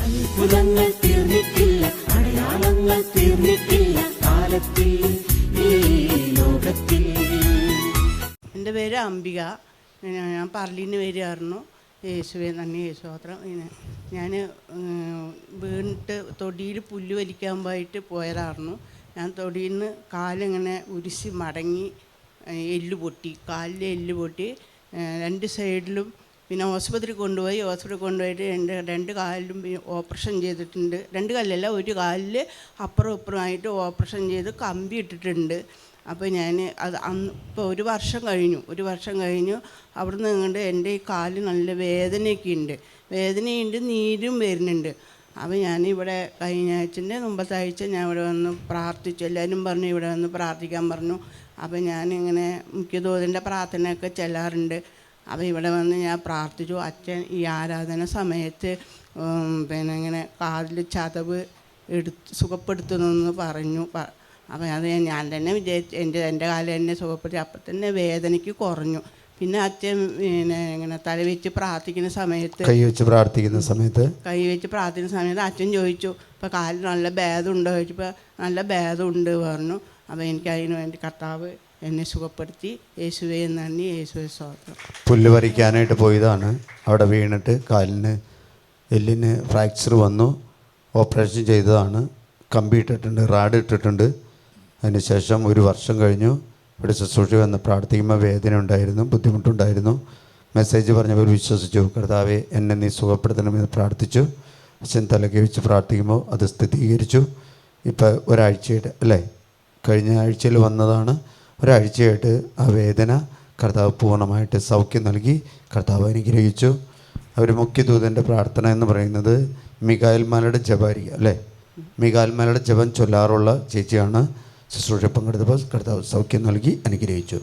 അത്ഭുതങ്ങൾ തീർന്നിട്ടില്ല, അടയാളങ്ങൾ തീർന്നിട്ടില്ല കാലത്തിൽ ഈ ലോകത്തിൽ. എൻ്റെ പേര് അംബിക. ഞാൻ പർലിന് വരികയായിരുന്നു. യേശുവെ നന്ദി, യേശുപാത്രം. ഞാൻ വീണിട്ട് തൊടിയിൽ പുല്ല് വലിക്കാൻ പോയിട്ട് പോയതായിരുന്നു. ഞാൻ തൊടിയിൽ നിന്ന് കാലിങ്ങനെ ഉരുശി മടങ്ങി, എല്ല് പൊട്ടി, കാലിലെ എല്ല് പൊട്ടി. രണ്ട് സൈഡിലും പിന്നെ ഹോസ്പിറ്റലിൽ കൊണ്ടുപോയിട്ട് എൻ്റെ രണ്ട് കാലിലും ഓപ്പറേഷൻ ചെയ്തിട്ടുണ്ട്. രണ്ട് കാലിലല്ല, ഒരു കാലിൽ അപ്പുറം ഇപ്പുറമായിട്ട് ഓപ്പറേഷൻ ചെയ്ത് കമ്പി ഇട്ടിട്ടുണ്ട്. അപ്പോൾ ഞാൻ അത് ഇപ്പോൾ ഒരു വർഷം കഴിഞ്ഞു. അവിടുന്ന് ഇങ്ങോട്ട് എൻ്റെ ഈ കാല് നല്ല വേദനയുണ്ട്, നീരും വരുന്നുണ്ട്. അപ്പോൾ ഞാനിവിടെ കഴിഞ്ഞ ആഴ്ചൻ്റെ മുമ്പത്തെ ആഴ്ച ഞാൻ ഇവിടെ വന്ന് പ്രാർത്ഥിച്ചു. എല്ലാവരും പറഞ്ഞു ഇവിടെ വന്ന് പ്രാർത്ഥിക്കാൻ പറഞ്ഞു. അപ്പോൾ ഞാനിങ്ങനെ മുഖ്യദൂതൻ്റെ പ്രാർത്ഥനയൊക്കെ ചെല്ലാറുണ്ട്. അപ്പോൾ ഇവിടെ വന്ന് ഞാൻ പ്രാർത്ഥിച്ചു. അച്ഛൻ ഈ ആരാധന സമയത്ത് പിന്നെ ഇങ്ങനെ കാലിൽ ചതവ് സുഖപ്പെടുത്തുന്നെന്ന് പറഞ്ഞു. അപ്പോൾ അത് ഞാൻ തന്നെ വിചാരിച്ചു എൻ്റെ കാലം എന്നെ സുഖപ്പെടുത്തി. അപ്പം തന്നെ വേദനയ്ക്ക് കുറഞ്ഞു. പിന്നെ അച്ഛൻ പിന്നെ ഇങ്ങനെ തലവെച്ച് പ്രാർത്ഥിക്കുന്ന സമയത്ത് കൈവച്ച് പ്രാർത്ഥിക്കുന്ന സമയത്ത് അച്ഛൻ ചോദിച്ചു, ഇപ്പോൾ കാലിൽ നല്ല ഭേദമുണ്ടോ ചോദിച്ചപ്പോൾ നല്ല ഭേദമുണ്ട് പറഞ്ഞു. അപ്പോൾ എനിക്ക് അതിന് വേണ്ടി കർത്താവ് എന്നെ സുഖപ്പെടുത്തി. യേശുവേ നന്ദി, യേശുവേ സ്തോത്രം. പുല്ല് പറിക്കാനായിട്ട് പോയതാണ്. അവിടെ വീണിട്ട് കാലിന് എല്ലിന് ഫ്രാക്ചർ വന്നു. ഓപ്പറേഷൻ ചെയ്തതാണ്. കമ്പി ഇട്ടിട്ടുണ്ട്, റാഡ് ഇട്ടിട്ടുണ്ട്. അതിനുശേഷം ഒരു വർഷം കഴിഞ്ഞു. ഇവിടെ ശുശ്രൂഷ വന്ന് പ്രാർത്ഥിക്കുമ്പോൾ വേദന ഉണ്ടായിരുന്നു, ബുദ്ധിമുട്ടുണ്ടായിരുന്നു. മെസ്സേജ് പറഞ്ഞവർ വിശ്വസിച്ചു. കർത്താവേ എന്നെ നീ സുഖപ്പെടുത്തണമെന്ന് പ്രാർത്ഥിച്ചു. അച്ഛൻ തലകെ വെച്ച് പ്രാർത്ഥിക്കുമ്പോൾ അത് സ്ഥിരീകരിച്ചു. ഇപ്പോൾ ഒരാഴ്ചയായിട്ട് അല്ലേ, കഴിഞ്ഞ ആഴ്ചയിൽ വന്നതാണ്. ഒരാഴ്ചയായിട്ട് ആ വേദന കർത്താവ് പൂർണ്ണമായിട്ട് സൗഖ്യം നൽകി. കർത്താവ് അനുഗ്രഹിച്ചു. അവർ മുഖ്യദൂതൻ്റെ പ്രാർത്ഥന എന്ന് പറയുന്നത് മിഖായേൽ മാലയുടെ ജപമായിരിക്കും അല്ലേ. മിഖായേൽ മാലയുടെ ജപം ചൊല്ലാറുള്ള ചേച്ചിയാണ്. ശുശ്രൂഷ പങ്കെടുത്തപ്പോൾ കർത്താവ് സൗഖ്യം നൽകി അനുഗ്രഹിച്ചു.